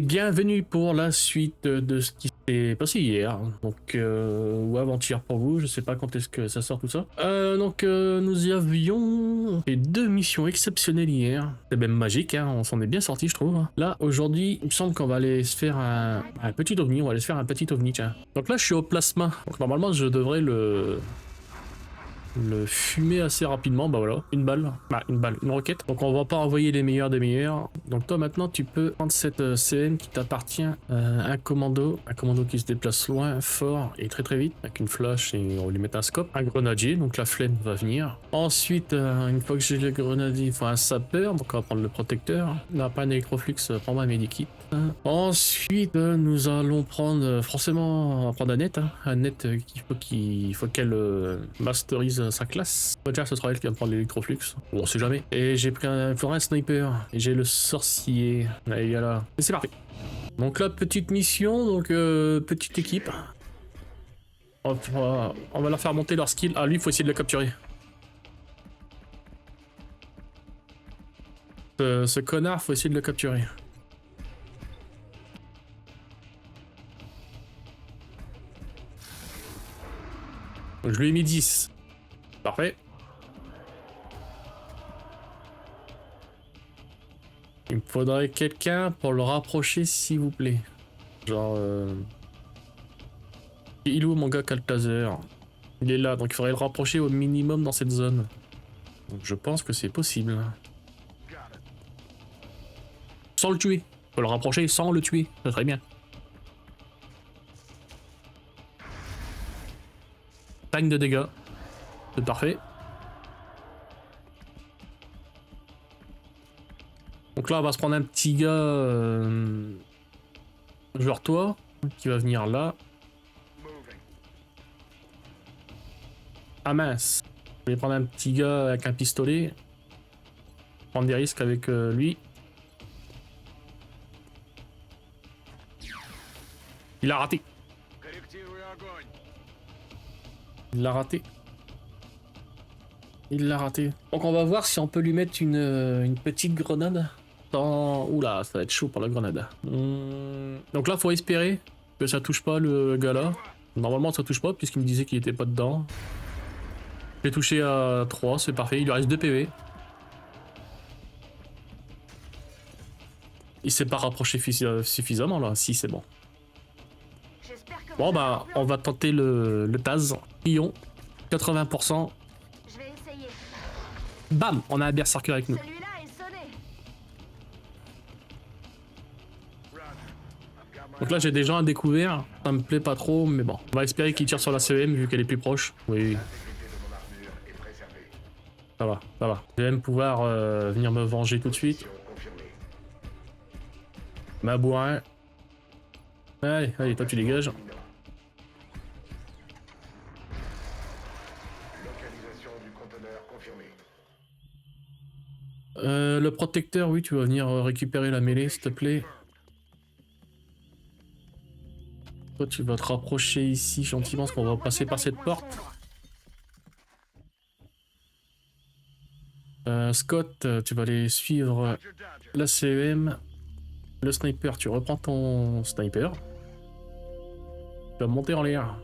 bienvenue pour la suite de ce qui s'est passé hier, donc ou avant-hier pour vous, je sais pas quand est-ce que ça sort tout ça. Nous y avions fait 2 missions exceptionnelles hier, c'est même magique, hein, on s'en est bien sorti je trouve. Là aujourd'hui, il me semble qu'on va aller se faire un petit ovni, on va aller se faire un petit ovni, tiens. Donc là je suis au plasma, donc normalement je devrais le fumer assez rapidement. Bah voilà, une balle, une roquette. Donc on va pas envoyer les meilleurs des meilleurs. Donc toi maintenant tu peux prendre cette CM qui t'appartient, un commando qui se déplace loin, fort et très vite, avec une flash et on va lui mettre un scope, un grenadier, donc la flemme va venir. Ensuite, une fois que j'ai le grenadier, il faut un sapeur, donc on va prendre le protecteur. On n'a pas un électroflux, prends-moi un medikit. Ensuite, nous allons prendre, forcément, on va prendre Annette, qu'il faut qu'elle masterise sa classe. Déjà, ce sera elle qui va prendre l'électroflux. Bon, on sait jamais. Et j'ai pris un sniper. Et j'ai le sorcier. Allez, voilà. Et c'est parti. Donc là, petite mission, donc petite équipe. On va leur faire monter leur skill. Ah, lui, il faut essayer de le capturer. Ce connard, faut essayer de le capturer. Je lui ai mis 10. Parfait. Il me faudrait quelqu'un pour le rapprocher, s'il vous plaît. Genre... Il est où mon gars Kaltazer? Il est là, donc il faudrait le rapprocher au minimum dans cette zone. Donc je pense que c'est possible. Sans le tuer. Faut le rapprocher sans le tuer, ça serait bien. 5 de dégâts. C'est parfait. Donc là, on va se prendre un petit gars... genre toi, qui va venir là. Ah mince. Je vais prendre un petit gars avec un pistolet. Prendre des risques avec lui. Il a raté. Il l'a raté. Il l'a raté. Donc on va voir si on peut lui mettre une petite grenade. Oula, ça va être chaud pour la grenade. Donc là, faut espérer que ça touche pas le gars là. Normalement, ça touche pas puisqu'il me disait qu'il était pas dedans. J'ai touché à 3, c'est parfait. Il lui reste 2 PV. Il s'est pas rapproché suffisamment là. Si, c'est bon. Bon bah, on va tenter le Taz. Ion, 80%. Je vais essayer. Bam, on a un berserker avec nous. Celui-là est sonné. Donc là j'ai des gens à découvert, ça me plaît pas trop, mais bon. On va espérer qu'il tire sur la CEM vu qu'elle est plus proche. Oui. Ça va, ça va. Je vais même pouvoir venir me venger tout de suite. Ma bourrin. Allez, allez, toi tu dégages. Le protecteur, oui, tu vas venir récupérer la mêlée, s'il te plaît. Toi, tu vas te rapprocher ici gentiment, parce qu'on va passer par cette porte. Scott, tu vas aller suivre la CEM. Le sniper, tu reprends ton sniper. Tu vas monter en l'air.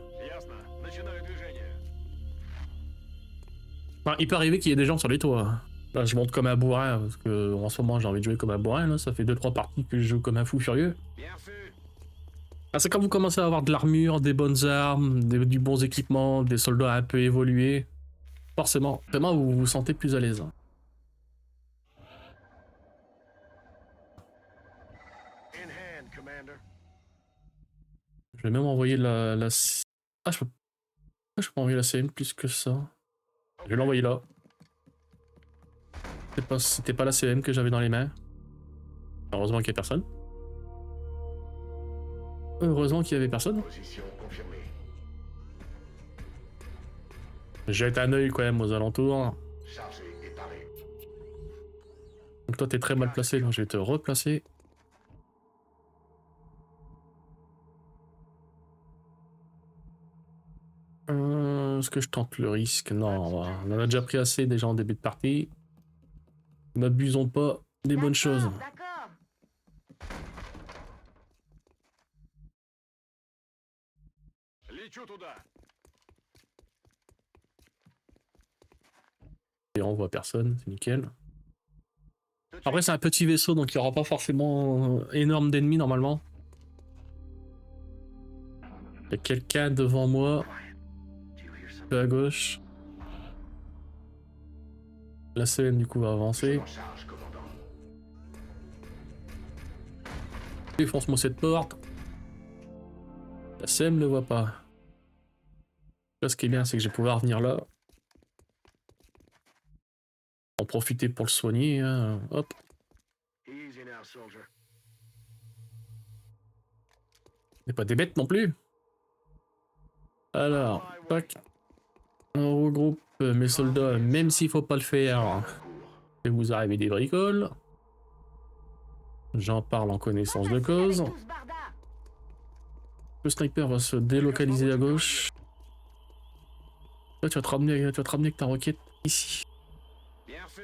Enfin, il peut arriver qu'il y ait des gens sur les toits. Là, je monte comme un bourrin, parce que en ce moment, j'ai envie de jouer comme un bourrin. Là. Ça fait 2-3 parties que je joue comme un fou furieux. Ah, c'est quand vous commencez à avoir de l'armure, des bonnes armes, du bons équipements, des soldats un peu évolués. Forcément, vraiment, vous vous sentez plus à l'aise. Je vais même envoyer la... Ah, je peux envoyer la CM plus que ça. Je vais l'envoyer là. C'était pas la CM que j'avais dans les mains. Heureusement qu'il y a personne. Heureusement qu'il y avait personne. Jette un œil quand même aux alentours. Donc toi t'es très mal placé, donc je vais te replacer. Est-ce que je tente le risque? Non, on en a déjà pris assez déjà en début de partie. N'abusons pas des bonnes choses. Лечу туда. Et on voit personne, c'est nickel. Après, c'est un petit vaisseau, donc il n'y aura pas forcément énorme d'ennemis normalement. Il y a quelqu'un devant moi, un peu à gauche. La scène du coup va avancer. Défonce-moi cette porte. La scène ne le voit pas. Là, ce qui est bien, c'est que je vais pouvoir venir là. En profiter pour le soigner. Hein. Hop. C'est pas des bêtes non plus. Alors, tac. On regroupe mes soldats, même s'il faut pas le faire. Et vous arrivez des bricoles. J'en parle en connaissance de cause. Le sniper va se délocaliser à gauche. Là, tu vas te ramener avec ta roquette ici. Bien reçu.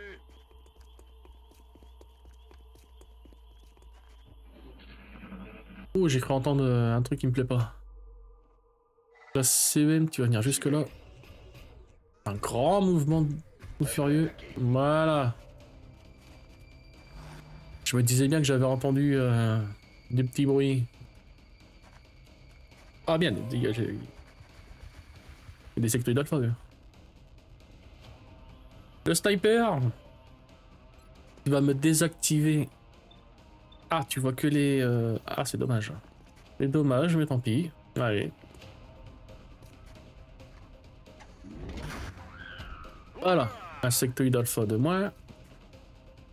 Oh, j'ai cru entendre un truc qui me plaît pas. La CEM, tu vas venir jusque là. Un grand mouvement de furieux. Voilà. Je me disais bien que j'avais entendu des petits bruits. Ah bien, dégagez. Il y a des sectoïdes alpha. Le sniper, il va me désactiver. Ah, tu vois que les... Ah, c'est dommage. C'est dommage, mais tant pis. Allez. Voilà. Un sectoïde alpha de moins.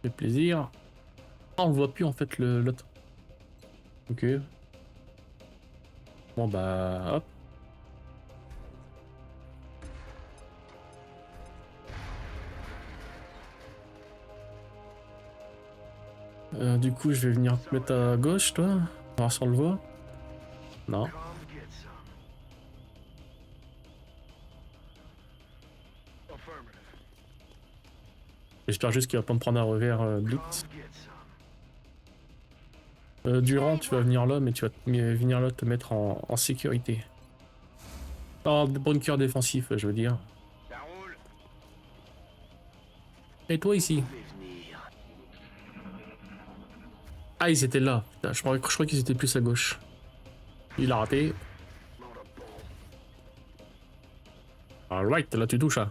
Fait plaisir. Ah, on le voit plus en fait l'autre. Ok. Bon bah, hop. Du coup, je vais venir te mettre à gauche, toi. On va voir si on le voit. Non. J'espère juste qu'il va pas me prendre un revers blitz. Durant, tu vas venir là, mais tu vas venir là te mettre en sécurité. En bunker défensif, je veux dire. Et toi ici? Ah, ils étaient là. Putain, je crois qu'ils étaient plus à gauche. Il a raté. Alright, là tu touches. Hein.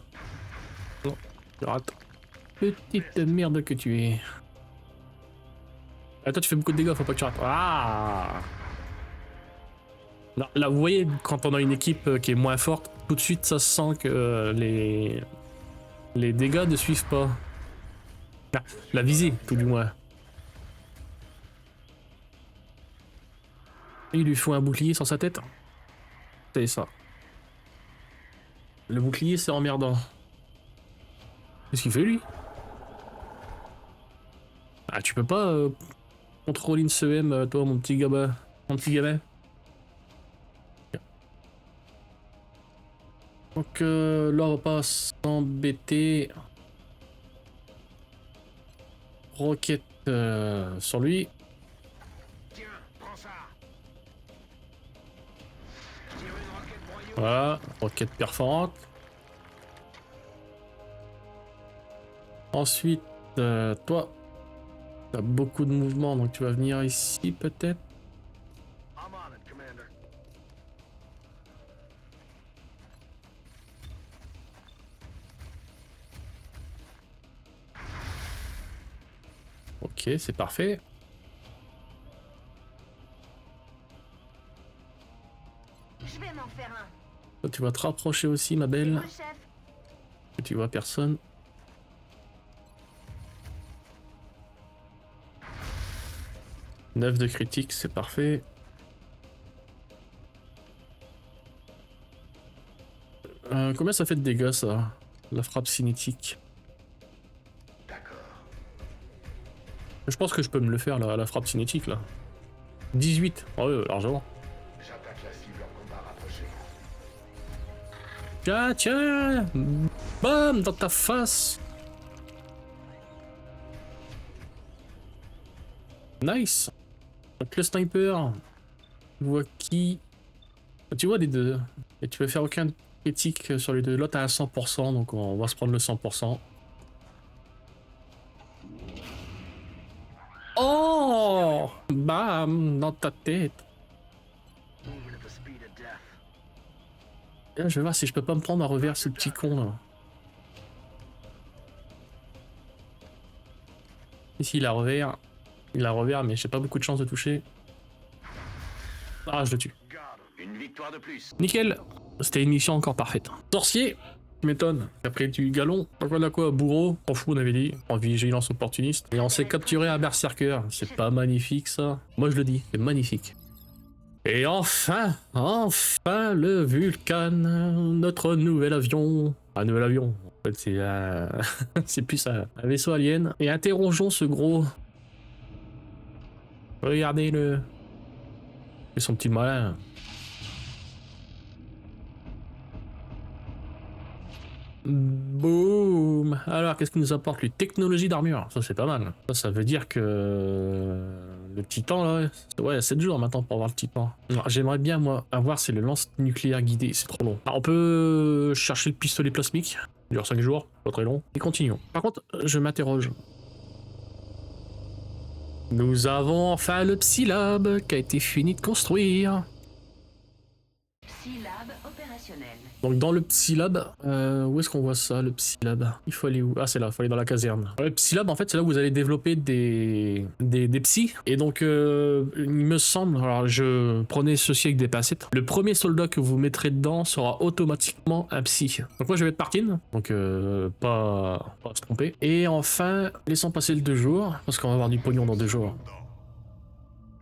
Non, tu rates. Petite merde que tu es. Ah, toi tu fais beaucoup de dégâts, faut pas que tu rates. Ah! Non, là, vous voyez, quand on a une équipe qui est moins forte, tout de suite ça se sent que les dégâts ne suivent pas. Ah, la visée, tout du moins. Il lui faut un bouclier sur sa tête. C'est ça. Le bouclier, c'est emmerdant. Qu'est-ce qu'il fait, lui? Ah, tu peux pas contrôler une CEM, toi, mon petit gamin. Mon petit gamin. Donc là, on va pas s'embêter. Roquette sur lui. Tiens, prends ça. Voilà, roquette perforante. Ensuite, toi, t'as beaucoup de mouvements, donc tu vas venir ici peut-être. I'm on it, Commander. Ok, c'est parfait. Je vais m'en faire un. Toi, tu vas te rapprocher aussi, ma belle. Le chef. Que tu vois personne. Neuf de critique, c'est parfait. Combien ça fait de dégâts, ça? La frappe cinétique. D'accord. Je pense que je peux me le faire, la frappe cinétique, là. 18. Oh, ouais, largement. J'attaque la cible en combat rapproché. Tiens, tiens! Bam! Dans ta face! Nice! Donc le sniper, je vois qui? Tu vois les deux. Et tu veux faire aucun critique sur les deux. L'autre à 100%, donc on va se prendre le 100%. Oh! Bam! Dans ta tête. Moving at the speed of death. Là, je vais voir si je peux pas me prendre à revers ce petit con là. Ici il a revers. Il a revers, mais j'ai pas beaucoup de chance de toucher. Ah, je le tue. Une victoire de plus. Nickel! C'était une mission encore parfaite. Sorcier! Tu m'étonnes. Après du galon. Donc on a quoi? Bourreau? On fout, on avait dit. En vigilance opportuniste. Et on s'est capturé un berserker. C'est pas magnifique ça? Moi je le dis, c'est magnifique. Et enfin, enfin le Vulcan, notre nouvel avion. Un nouvel avion. En fait, c'est c'est plus un vaisseau alien. Et interrogeons ce gros. Regardez-le. Et son petit malin. Boum. Alors, qu'est-ce qu'il nous apporte lui? Technologie d'armure. Ça, c'est pas mal. Ça veut dire que le titan, là, ouais, 7 jours maintenant pour avoir le titan. J'aimerais bien, moi, avoir, c'est le lance nucléaire guidé. C'est trop long. Alors, on peut chercher le pistolet plasmique. Il dure 5 jours. Pas très long. Et continuons. Par contre, je m'interroge. Nous avons enfin le Psylab qui a été fini de construire. Psylab opérationnel. Donc dans le Psylab, où est-ce qu'on voit ça, le Psylab? Il faut aller où? Ah, c'est là, il faut aller dans la caserne. Le Psylab, en fait, c'est là où vous allez développer des psys. Et donc, il me semble, alors je prenais ceci avec des pincettes, le premier soldat que vous mettrez dedans sera automatiquement un psy. Donc moi, je vais être Parkin, donc pas se tromper. Et enfin, laissons passer le 2 jours, parce qu'on va avoir du pognon dans 2 jours.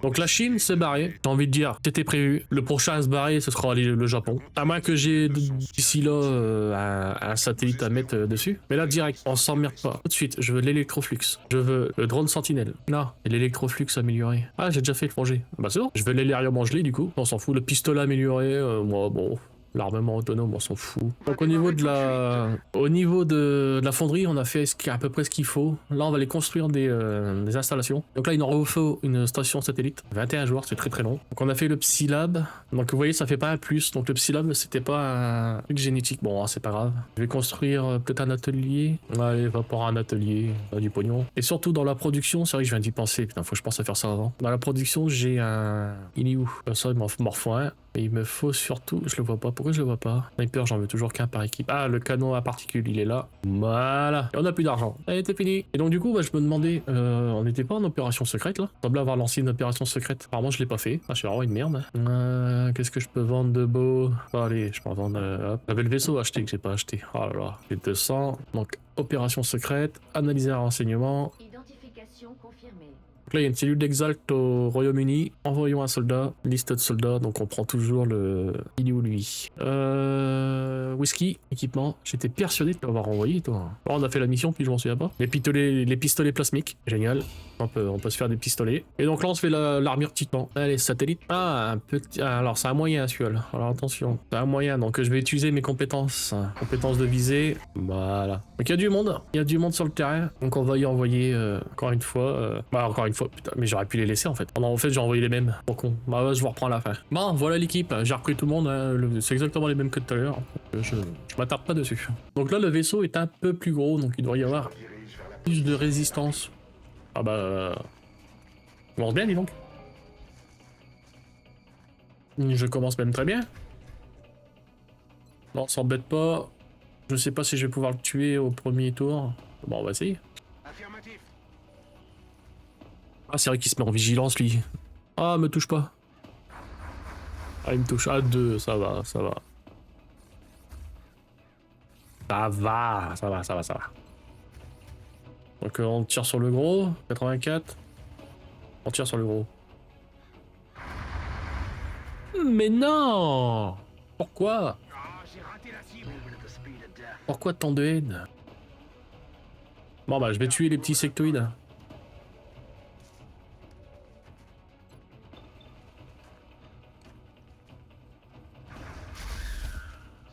Donc la Chine s'est barrée, j'ai envie de dire, c'était prévu. Le prochain à se barrer, ce sera le Japon. À moins que j'ai d'ici là un satellite à mettre dessus. Mais là, direct, on s'emmerde pas. Tout de suite, je veux l'électroflux. Je veux le drone sentinelle. Là, et l'électroflux amélioré. Ah, j'ai déjà fait le projet. Bah c'est bon. Je veux l'élérium gelé du coup. On s'en fout. Le pistolet amélioré, moi, bon... L'armement autonome, on s'en fout. Donc au niveau de la fonderie, on a fait à peu près ce qu'il faut. Là, on va aller construire des installations. Donc là, il nous faut une station satellite. 21 jours, c'est très très long. Donc on a fait le Psylab. Donc vous voyez, ça fait pas un plus. Donc le Psylab, c'était pas un truc génétique. Bon, c'est pas grave. Je vais construire peut-être un atelier. Allez, va pour un atelier, du pognon. Et surtout dans la production, c'est vrai que je viens d'y penser. Putain, faut que je pense à faire ça avant. Dans la production, j'ai un... Il est où? Ça, il m'en faut un. Et il me faut surtout, je le vois pas, pourquoi je le vois pas? Sniper, j'en veux toujours qu'un par équipe. Ah, le canon à particules, il est là. Voilà. Et on a plus d'argent. Allez, c'est fini. Et donc du coup, bah, je me demandais, on n'était pas en opération secrète là? Il semblait avoir lancé une opération secrète. Apparemment, je l'ai pas fait. Ah, je suis vraiment une merde. Qu'est-ce que je peux vendre de beau? Oh, allez, je peux en vendre. Hop. J'avais le vaisseau acheté que j'ai pas acheté. Oh là là. J'ai 200. Donc, opération secrète. Analyser un renseignement. Identification confirmée. Donc là, il y a une cellule d'Exalt au Royaume-Uni. Envoyons un soldat. Liste de soldats. Donc on prend toujours le... Il est où lui? Whisky, équipement. J'étais persuadé de l'avoir envoyé, toi. Alors, on a fait la mission, puis je m'en souviens pas. Les pistolets plasmiques. Génial. On peut se faire des pistolets. Et donc là, on se fait l'armure titan. Allez, satellite. Ah, un petit... Alors, c'est un moyen, celui-là. Alors, attention. C'est un moyen. Donc, je vais utiliser mes compétences. Compétences de visée. Voilà. Donc, il y a du monde. Il y a du monde sur le terrain. Donc, on va y envoyer encore une fois. Encore une fois. Putain, mais j'aurais pu les laisser, en fait. Non, en fait, j'ai envoyé les mêmes. Pour con. Bah, ouais, je vous reprends à la fin. Bon, voilà l'équipe. J'ai repris tout le monde. C'est exactement les mêmes que tout à l'heure. Je m'attarde pas dessus. Donc là, le vaisseau est un peu plus gros. Donc, il doit y avoir plus de résistance. Ah bah... On commence bien, dis donc. Je commence même très bien. Non, s'embête pas. Je sais pas si je vais pouvoir le tuer au premier tour. Bon, on va essayer. Affirmatif. Ah, c'est vrai qu'il se met en vigilance, lui. Ah, me touche pas. Ah, il me touche. Ah, 2, ça va, ça va. Ça va. Donc on tire sur le gros, 84. On tire sur le gros. Mais non! Pourquoi? Ah, j'ai raté la cible. Moving at the speed of death. Pourquoi tant de haine? Bon bah je vais tuer les petits sectoïdes.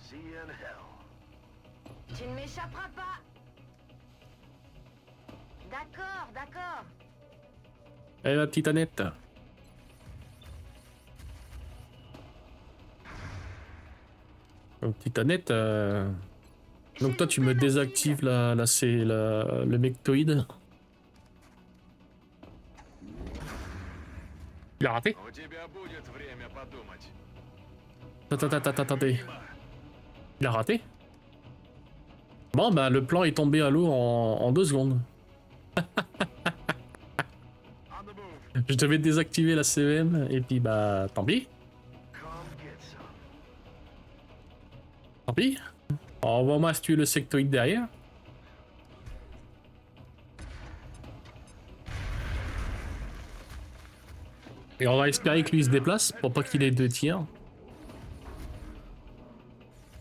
See you in hell. Tu ne m'échapperas pas. D'accord. Eh ma petite Annette. Donc, Titanette, donc toi tu me désactives le mectoïde. Il a raté? У тебя будет время подумать. Attendez. Il a raté? Bon bah le plan est tombé à l'eau en 2 secondes. On the move. Je devais désactiver la CEM et puis bah tant pis. Come get some. Tant pis. On va moins tuer le sectoïde derrière. Et on va espérer que lui se déplace pour pas qu'il ait 2 tirs.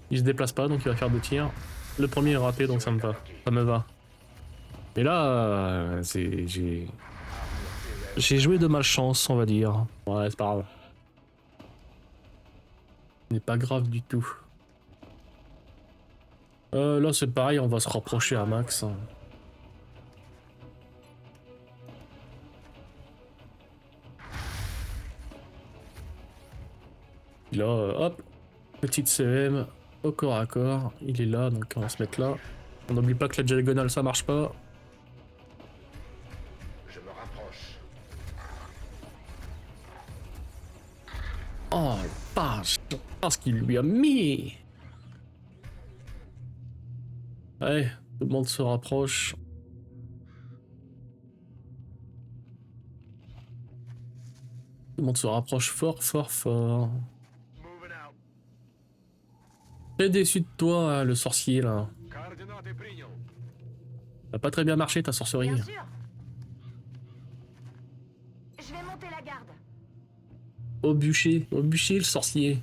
Il se déplace pas donc il va faire 2 tirs. Le premier est raté donc ça me va. Ça me va. Et là, j'ai joué de malchance on va dire. Ouais c'est pas grave. Ce n'est pas grave du tout. Là c'est pareil, on va se rapprocher à max. Et là, hop, petite CM au corps à corps, il est là, donc on va se mettre là. On n'oublie pas que la diagonale ça marche pas. Je me rapproche. Oh, vache, ce qu'il lui a mis. Allez, tout le monde se rapproche. Tout le monde se rapproche fort, fort, fort. Moving out. Très déçu de toi, hein, le sorcier là. Координаты принял. Ça a pas très bien marché ta sorcerie. Bien sûr. Je vais monter la garde. Au bûcher le sorcier.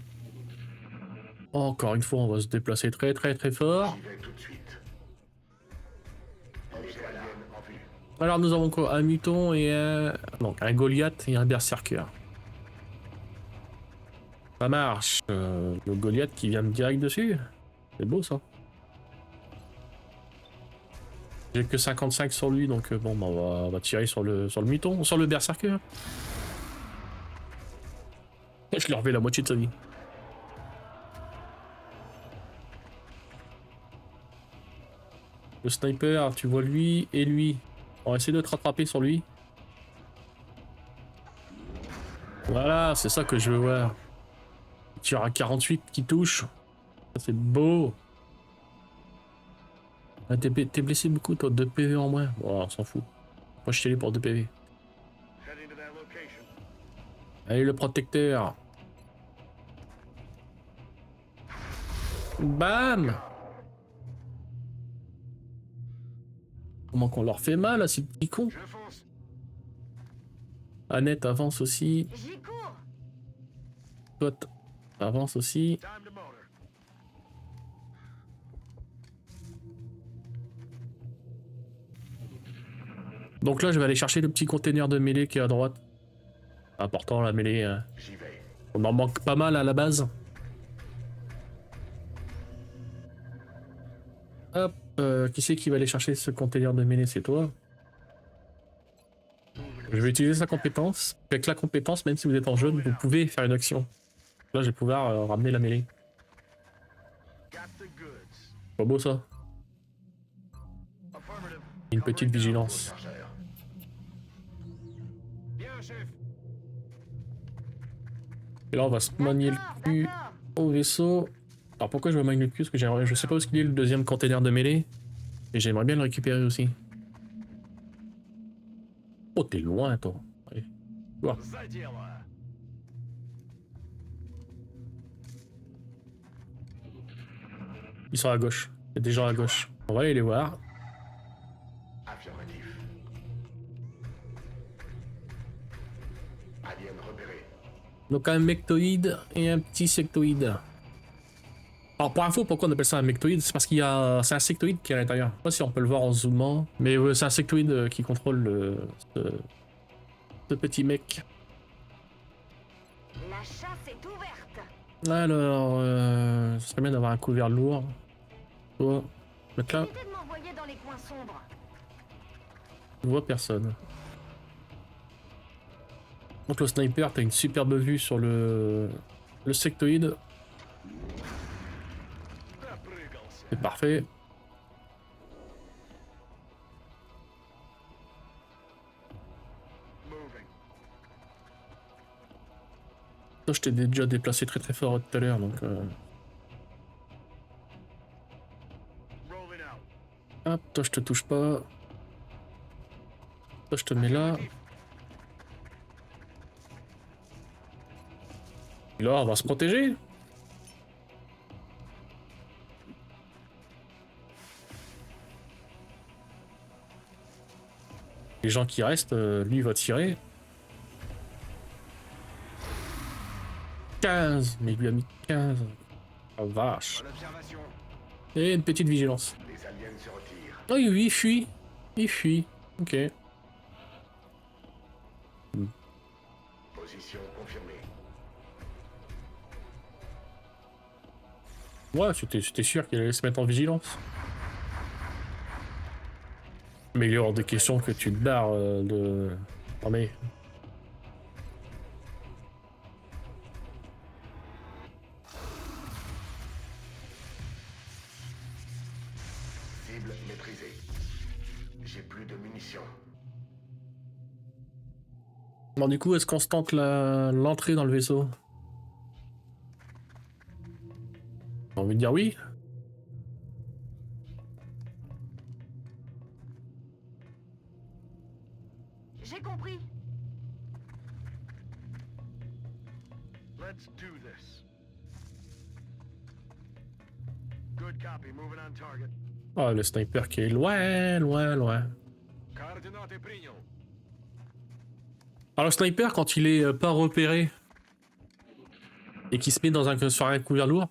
Oh, encore une fois, on va se déplacer très très très fort. J'y vais tout de suite. Objet alien en vue. Alors nous avons quoi? Un muton et un... Donc un Goliath et un berserker. Ça marche. Le Goliath qui vient me direct dessus. C'est beau ça. J'ai que 55 sur lui donc bon bah, on va tirer sur le muton, sur le berserker. Je lui ai enlevé la moitié de sa vie. Le sniper, tu vois lui et lui. On va essayer de te rattraper sur lui. Voilà, c'est ça que je veux voir. Tir à 48 qui touche. C'est beau. Ah, t'es blessé beaucoup, toi, 2 PV en moins. Bon, on s'en fout. Moi, je t'ai pour 2 PV. Heading to that location. Allez, le protecteur. Bam! Comment qu'on leur fait mal à ces petits cons? Je fonce. Annette avance aussi. J'y cours. Toi, avance aussi. Time to motor. Donc là, je vais aller chercher le petit container de mêlée qui est à droite. Important, la mêlée. J'y vais. On en manque pas mal à la base. Hop, qui c'est qui va aller chercher ce container de mêlée? C'est toi. Je vais utiliser sa compétence. Avec la compétence, même si vous êtes en jaune, vous pouvez faire une action. Là, je vais pouvoir ramener la mêlée. Got the goods. Pas beau ça? Affirmative. Une petite vigilance. Chargeur. Bien, chef. Et là, on va se manier le cul D'accord. au vaisseau. Alors pourquoi je me manier le cul? Parce que je sais pas où est-ce qu'il est le deuxième container de mêlée. Et j'aimerais bien le récupérer aussi. Oh, t'es loin, toi. Allez. За дело. Ils sont à gauche. Il y a des gens à gauche. On va aller les voir. Affirmatif. Alien repéré. Donc un mectoïde et un petit sectoïde. Alors pour info, pourquoi on appelle ça un mectoïde? C'est parce qu'il y a... C'est un sectoïde qui est à l'intérieur. Je sais pas si on peut le voir en zoomant. Mais c'est un sectoïde qui contrôle ce petit mec. La chasse est ouverte. Alors, ce serait bien d'avoir un couvert lourd. Toi, mettre là, Évitez de m'envoyer dans les coins sombres. je vois personne. Donc le sniper, t'as une superbe vue sur le sectoïde. C'est parfait. Moving. Toi, je t'ai déjà déplacé très très fort tout à l'heure, donc... Rolling out. Hop, toi, je te touche pas. Toi, je te mets là. Et là, on va se protéger. Les gens qui restent, lui, il va tirer. 15, mais il lui a mis 15. Oh vache. En observation. Et une petite vigilance. Les aliens se retirent. Oh oui, il fuit. Il fuit. Ok. Position confirmée. Ouais, c'était sûr qu'il allait se mettre en vigilance. Mais il est hors de question que tu te barres de... Oh mais... Cible maîtrisée. J'ai plus de munitions. Bon, du coup, est-ce qu'on se tente l'entrée dans le vaisseau? J'ai envie de dire oui. J'ai compris. Let's do this. Good copy. Moving on target. Ah, le sniper qui est loin, loin, loin. Координаты принял. Alors le sniper, quand il est pas repéré et qu'il se met sur un couvert lourd,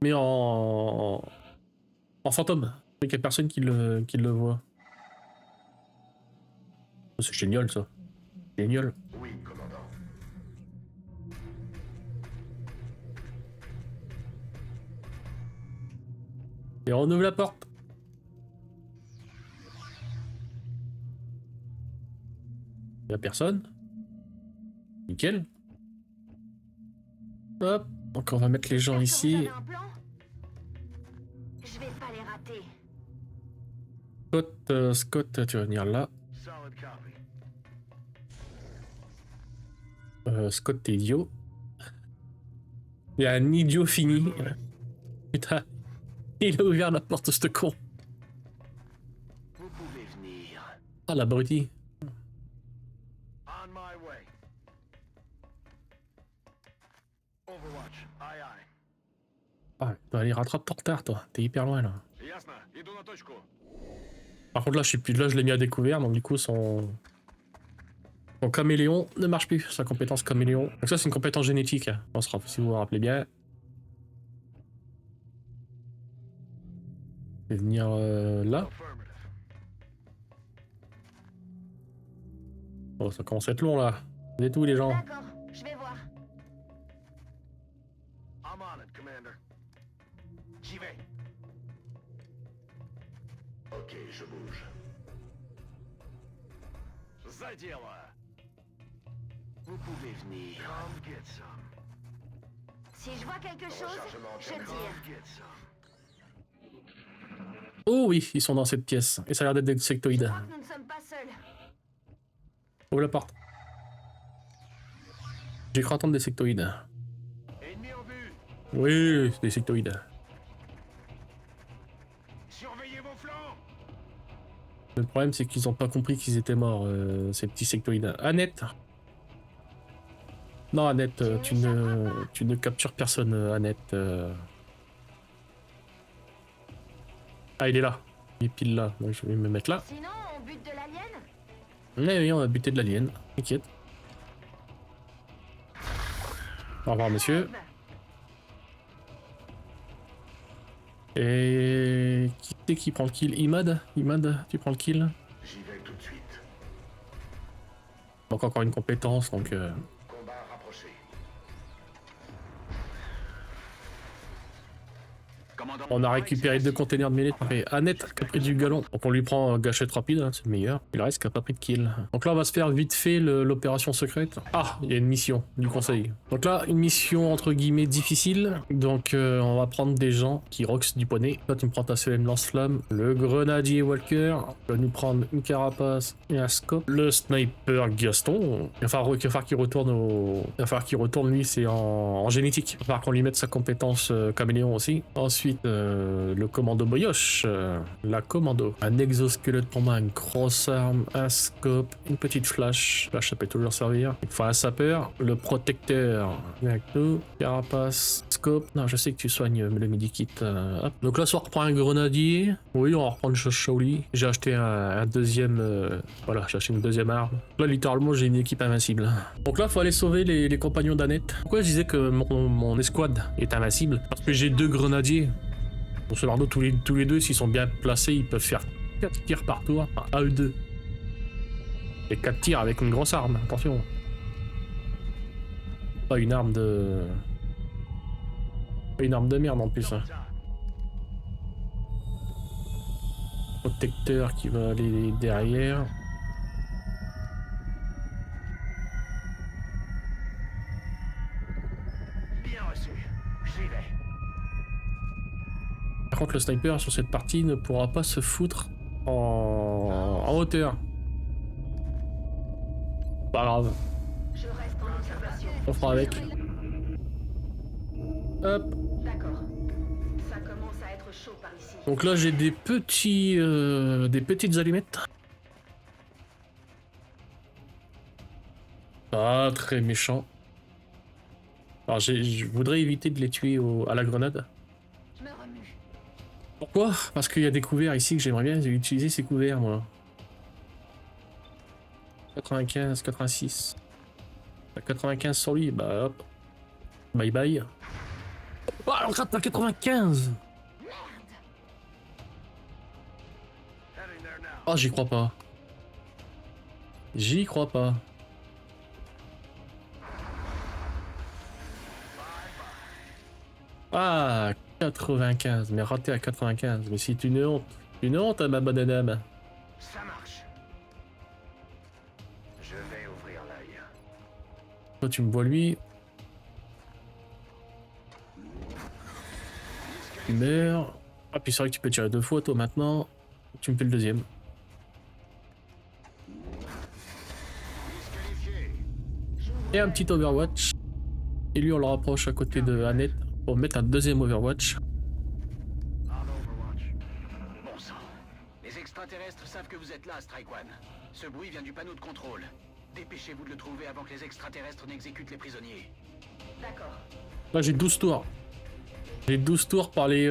mais en fantôme, il n'y a personne qui le voit. C'est génial ça. Génial. Oui, commandant. Et on ouvre la porte. Il n'y a personne. Nickel. Hop. Donc on va mettre les gens J'espère que vous ici. avez un plan. Je vais pas les rater. Scott, tu vas venir là. Solid copy. Scott, t'es idiot. Il y a un idiot fini. Putain. Il a ouvert la porte, ce con. Vous pouvez venir. Ah, l'abruti. On my way. Overwatch. Aye aye. Ah, allez, rattrape ton retard, toi. T'es hyper loin, là. Ясно. Иду на точку. Par contre, là, je suis plus. Là, je l'ai mis à découvert, donc du coup, son caméléon ne marche plus. Sa compétence caméléon. Donc, ça, c'est une compétence génétique. On sera, si vous vous rappelez bien. Je vais venir là. Affirmative. Oh, ça commence à être long, là. Vous êtes où, les gens? D'accord, je vais voir. I'm on it, Commander. J'y vais. Ok, je bouge. За дело. Vous pouvez venir. Come get some. Si je vois quelque chose, je tire. Come get some. Oh oui, ils sont dans cette pièce. Et ça a l'air d'être des Je sectoïdes. crois que nous ne sommes pas seuls. Ouvre la porte. J'ai cru entendre des sectoïdes. Ennemi en vue. Oui, c'est des sectoïdes. Surveillez vos flancs. Le problème, c'est qu'ils ont pas compris qu'ils étaient morts, ces petits sectoïdes. Annette! Non, Annette, tu ne captures personne, Annette. Ah, il est là. Il est pile là. Donc, je vais me mettre là. Sinon, on bute de l'alien. Oui, on a buté de l'alien. T'inquiète. Au revoir, monsieur. Et qui c'est qui prend le kill? Imad? Imad, tu prends le kill? J'y vais tout de suite. Donc encore une compétence, donc... Combat rapproché. Commandant. On a récupéré 2 containers de mêlée. Et Annette qui a pris du galon. Donc on lui prend gâchette rapide, hein, c'est le meilleur. Il reste qui a pas pris de kill. Donc là on va se faire vite fait l'opération secrète. Ah, il y a une mission du conseil. Donc là, une mission entre guillemets difficile. Donc on va prendre des gens qui roxent du poney. Toi tu me prends ta CM lance-flamme. Le grenadier Walker va nous prendre une carapace et un scope. Le sniper Gaston. Il va falloir qu'il retourne au... Il va falloir qu'il retourne lui, c'est en génétique. Il va falloir qu'on lui mette sa compétence caméléon aussi. Ensuite, le commando Boyoche, la commando, un exosquelette pour moi, une grosse arme, un scope, une petite flash, ça peut toujours servir. Il faut un sapeur, le protecteur, avec nous, carapace, scope, non je sais que tu soignes le medikit, hop. Donc là, soit on reprend un grenadier, oui on va reprendre Shaoli, j'ai acheté un deuxième, voilà, j'ai acheté une deuxième arme. Là littéralement j'ai une équipe invincible. Donc là faut aller sauver les compagnons d'Annette. Pourquoi je disais que mon escouade est invincible? Parce que j'ai 2 grenadiers. Pour ce bardo, tous les deux, s'ils sont bien placés, ils peuvent faire 4 tirs par tour, enfin, à eux deux. Et 4 tirs avec une grosse arme, attention. Pas une arme de... Pas une arme de merde en plus. Hein. Protecteur qui va aller derrière. Bien reçu. J'y vais. Par contre, le sniper sur cette partie ne pourra pas se foutre en hauteur. Pas grave. Je reste en observation. On fera avec. Hop. D'accord. Ça commence à être chaud par ici. Donc là, j'ai des petites allumettes. Pas très méchant. Alors, je voudrais éviter de les tuer à la grenade. Je me remue. Pourquoi? Parce qu'il y a des couverts ici que j'aimerais bien utiliser ces couverts, moi. 95, 86. 95 sur lui, bah hop. Bye bye. Oh, on rate à 95! Oh, j'y crois pas. J'y crois pas. Ah, 95, mais raté à 95. Mais c'est une honte. Une honte, ma bonne dame. Ça marche. Je vais ouvrir l'œil. Toi, tu me vois lui. Tu meurs. Ah, puis c'est vrai que tu peux tirer 2 fois, toi, maintenant. Tu me fais le deuxième. Et un petit Overwatch. Et lui, on le rapproche à côté de Annette pour mettre un deuxième Overwatch. Bon sang. Les extraterrestres savent que vous êtes là, Strike One. Ce bruit vient du panneau de contrôle. Dépêchez-vous de le trouver avant que les extraterrestres n'exécutent les prisonniers. D'accord. Là, j'ai 12 tours. J'ai 12 tours par les...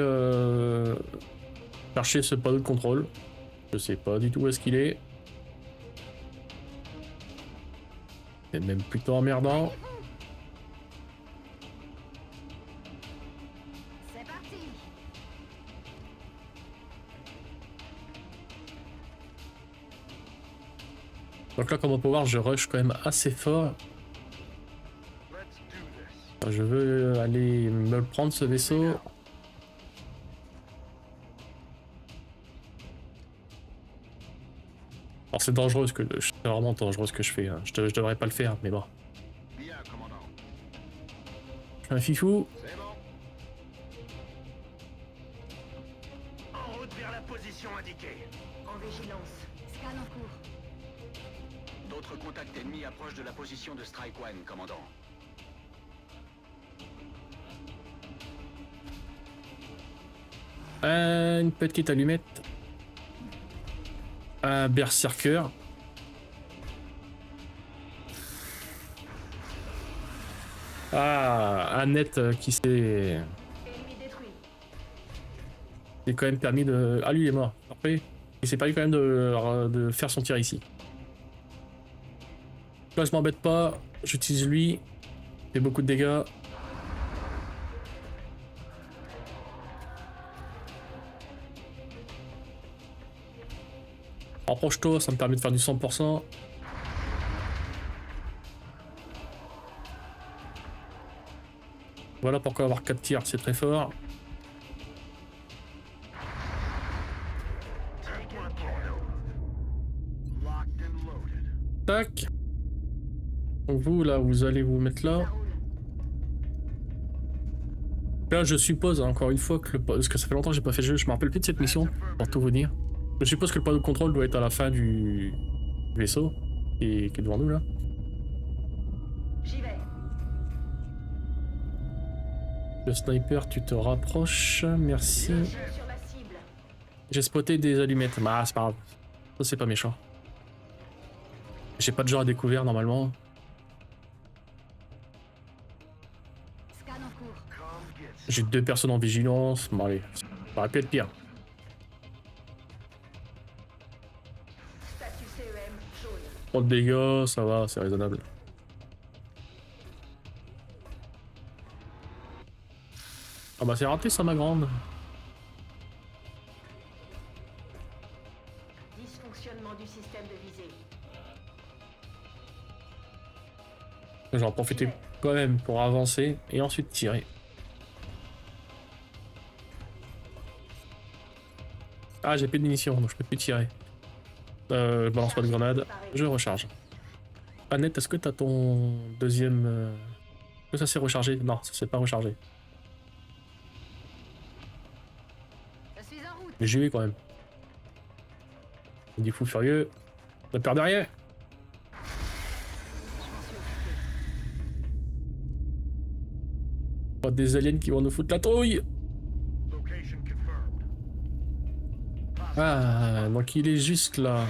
chercher ce panneau de contrôle. Je sais pas du tout où est-ce qu'il est. C'est même plutôt emmerdant. C'est parti. Donc là, comme on peut voir, je rush quand même assez fort. Je veux aller me le prendre, ce vaisseau. Alors c'est dangereux, c'est vraiment dangereux ce que je fais. Hein. Je devrais pas le faire, mais bon. Bien, commandant. Je suis un fifou. C'est bon. En route vers la position indiquée. En vigilance. Scan en cours. D'autres contacts ennemis approchent de la position de Strike One, commandant. Une petite allumette. Un berserker. Ah, Annette qui s'est... Ennemi détruit. Il est quand même permis de... Ah, lui il est mort. Après, il s'est permis quand même de faire son tir ici. Là je m'embête pas, j'utilise lui. Il fait beaucoup de dégâts. Approche-toi, ça me permet de faire du 100%. Voilà pourquoi avoir 4 tirs, c'est très fort. Donc vous, là, vous allez vous mettre là. Ça roule. Là, je suppose, encore une fois, que parce que ça fait longtemps que j'ai pas fait le jeu, je me rappelle plus de cette mission, pour tout vous dire. Je suppose que le panneau de contrôle doit être à la fin du vaisseau, qui est devant nous, là. J'y vais. Le sniper, tu te rapproches, merci. Sur ma cible. J'ai spoté des allumettes, bah c'est pas grave. Ça, c'est pas méchant. J'ai pas de genre à découvert, normalement. Scan en cours. J'ai 2 personnes en vigilance, bon allez, ça aurait pu être pire. Statut CEM jaune. 3 de dégâts, ça va, c'est raisonnable. Ah bah c'est raté ça ma grande. Dysfonctionnement du système de visée. J'en profiter quand même pour avancer et ensuite tirer. Ah j'ai plus de munitions donc je peux plus tirer. Je balance pas de grenade, je recharge. Annette, est-ce que t'as ton deuxième... Est-ce que ça s'est rechargé? Non, ça s'est pas rechargé. Je suis en route. Mais j'y vais quand même. Des fous furieux. On perd derrière. Pas des aliens qui vont nous foutre la trouille. Ah, donc il est juste là.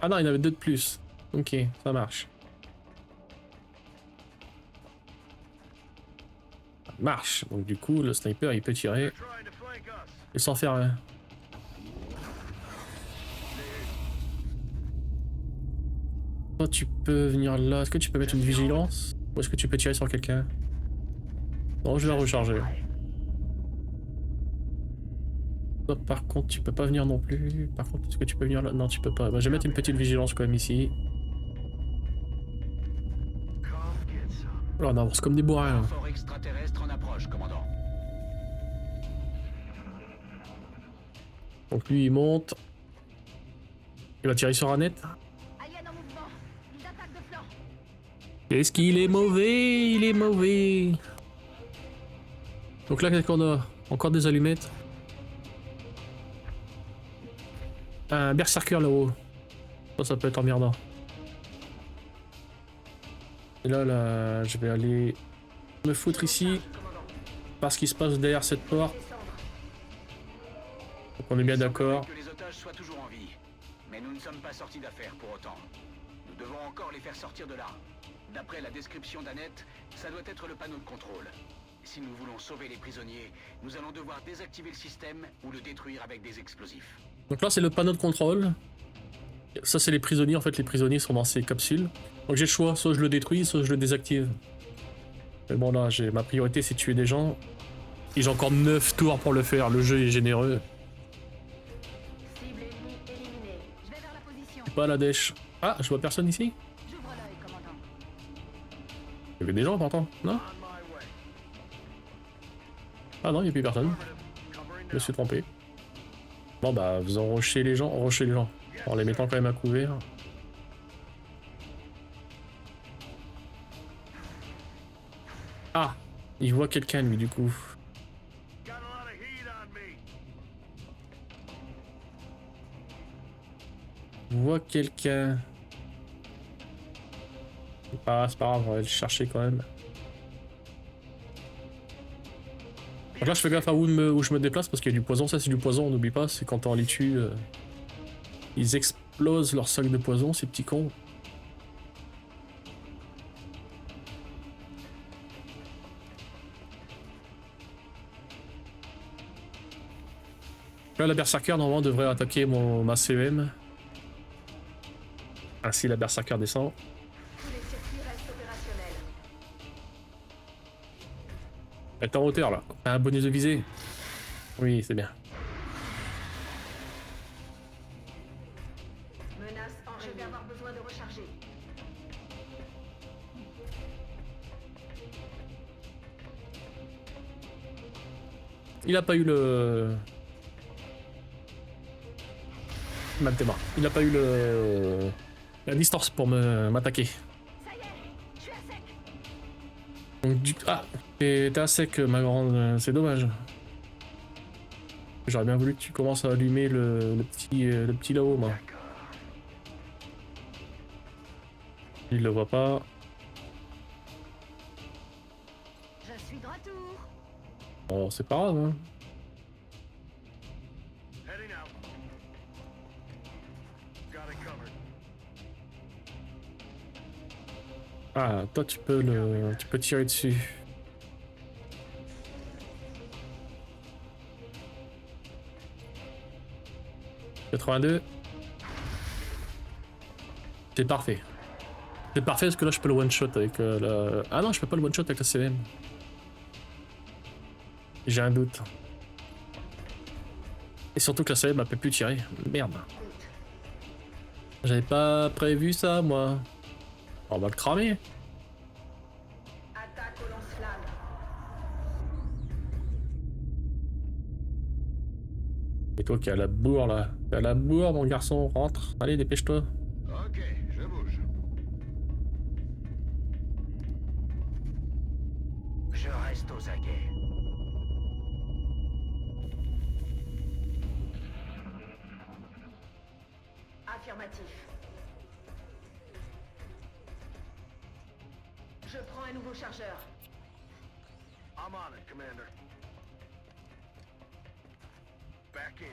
Ah non, il y en avait 2 de plus. Ok, ça marche. Ça marche. Donc du coup, le sniper, il peut tirer. Et sans faire rien. Toi, tu peux venir là. Est-ce que tu peux mettre une vigilance? Ou est-ce que tu peux tirer sur quelqu'un? Non, je vais la recharger. Toi, par contre, tu peux pas venir non plus. Par contre, est-ce que tu peux venir là? Non, tu peux pas. Bah, je vais mettre une petite vigilance quand même ici. Oh, on avance comme des bourrins. Là. Fort extraterrestre en approche, commandant. Donc lui, il monte. Il va tirer sur Annette. Alien en mouvement. Ils attaquent de flanc. Qu'est-ce qu'il est mauvais? Il est mauvais. Donc là, qu'est-ce qu'on a? Encore des allumettes. Un berserker là-haut. Ça peut être emmerdant. Et là, je vais aller me foutre ici. Parce qu'il se passe derrière cette porte. Donc on est bien d'accord. Que les otages soient toujours en vie. Mais nous ne sommes pas sortis d'affaire pour autant. Nous devons encore les faire sortir de là. D'après la description d'Annette, ça doit être le panneau de contrôle. Si nous voulons sauver les prisonniers, nous allons devoir désactiver le système ou le détruire avec des explosifs. Donc là, c'est le panneau de contrôle. Ça, c'est les prisonniers. En fait, les prisonniers sont dans ces capsules. Donc j'ai le choix. Soit je le détruis, soit je le désactive. Mais bon, là, ma priorité, c'est tuer des gens. Et j'ai encore 9 tours pour le faire. Le jeu est généreux. Cible ennemie éliminée. Je vais vers la position. Pas la dèche. Ah, je vois personne ici. J'ouvre l'œil, commandant. Il y avait des gens pourtant, non? Ah non, il n'y a plus personne. Je me suis trompé. Bon bah, vous enrochez les gens, en les mettant quand même à couvert. Ah, il voit quelqu'un lui du coup. Il voit quelqu'un. C'est pas grave, on va le chercher quand même. Donc là je fais gaffe à où je me déplace parce qu'il y a du poison, ça c'est du poison, on n'oublie pas, c'est quand on les tue, ils explosent leur sac de poison, ces petits cons. Là la berserker normalement devrait attaquer ma CEM. Ainsi la berserker descend. Tous les circuits restent opérationnels. Elle est en hauteur là. Un bonus de visée. Oui, c'est bien. Menace en je vais avoir besoin de recharger. Il a pas eu le... Matema. Il a pas eu la distance pour m'attaquer. Ça y est, je suis à Donc ah, t'es à sec, ma grande, c'est dommage. J'aurais bien voulu que tu commences à allumer le petit là-haut, moi. D'accord. Il le voit pas. Je suis de retour. Bon, c'est pas grave, hein. Heading out. Got it covered. Ah, toi tu peux tirer dessus. « 82. C'est parfait. C'est parfait parce que là je peux le one shot avec la... Ah non, je peux pas le one shot avec la CM. J'ai un doute. Et surtout que la CM elle peut plus tirer. Merde. J'avais pas prévu ça moi. On va le cramer. Attaque au lance-flamme. Et toi qui as la bourre là. T'as la bourre mon garçon, rentre. Allez, dépêche-toi. Ok, je bouge. Je reste aux aguets. Affirmatif. Je prends un nouveau chargeur. I'm on it, Commander. Back in.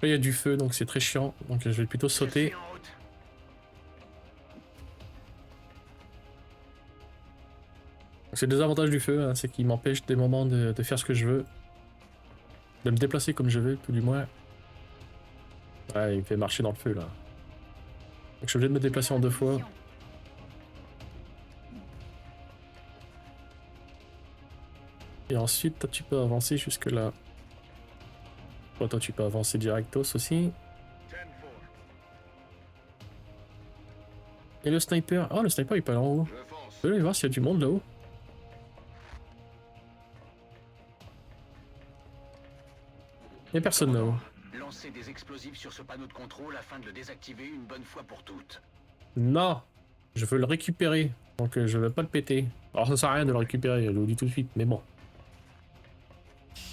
Là, il y a du feu donc c'est très chiant. Donc je vais plutôt Je sauter. suis en route. C'est le désavantage du feu, hein, c'est qu'il m'empêche des moments de faire ce que je veux. De me déplacer comme je veux, tout du moins. Ouais, il me fait marcher dans le feu là. Donc je suis obligé de me déplacer en 2 fois. Et ensuite, toi, tu peux avancer jusque là. Toi, tu peux avancer directos aussi. 10-4. Et le sniper. Oh, le sniper il peut aller en haut. Je fonce. Je vais aller voir s'il y a du monde là-haut. Il n'y a personne là-haut. Lancer des explosifs sur ce panneau de contrôle afin de le désactiver une bonne fois pour toutes. Non, je veux le récupérer. Donc je veux pas le péter. Alors ça sert à rien de le récupérer, je vous le dis tout de suite, mais bon.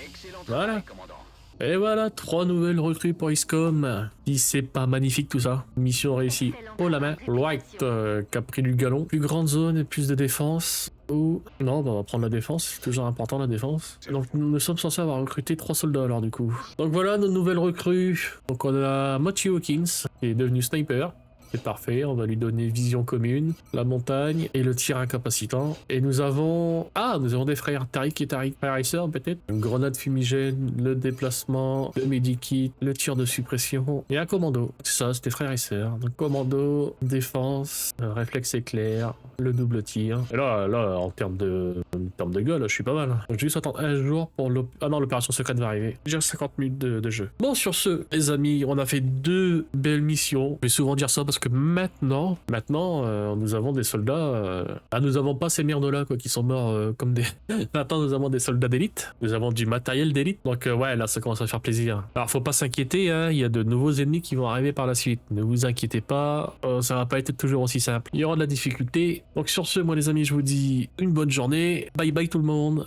Excellent Voilà. travail, commandant. Et voilà, 3 nouvelles recrues pour XCOM. Si c'est pas magnifique tout ça. Mission réussie. Oh la main. White qui a pris du galon. Plus grande zone et plus de défense. Ou... Non, bah on va prendre la défense. C'est toujours important la défense. Donc nous sommes censés avoir recruté 3 soldats alors du coup. Donc voilà nos nouvelles recrues. Donc on a Matthew Hawkins qui est devenu sniper. C'est parfait, on va lui donner vision commune, la montagne et le tir incapacitant. Et nous avons... Ah, nous avons des frères, Tariq et Tariq. Frères et sœurs peut-être. Une grenade fumigène, le déplacement, le medikit, le tir de suppression et un commando. C'est ça, c'était frères et sœurs. Donc commando, défense, réflexe éclair, le double tir. Et là, en termes de gueule, je suis pas mal. Donc je vais juste attendre un jour pour l'opération secrète va arriver. J'ai 50 minutes de jeu. Bon, sur ce, les amis, on a fait 2 belles missions. Je vais souvent dire ça parce que maintenant, nous avons des soldats. Nous avons pas ces merdes-là quoi, qui sont morts comme des. Maintenant, nous avons des soldats d'élite. Nous avons du matériel d'élite. Donc ouais, là, ça commence à faire plaisir. Alors, faut pas s'inquiéter. Hein, il y a de nouveaux ennemis qui vont arriver par la suite. Ne vous inquiétez pas. Ça va pas être toujours aussi simple. Il y aura de la difficulté. Donc sur ce, moi les amis, je vous dis une bonne journée. Bye bye tout le monde.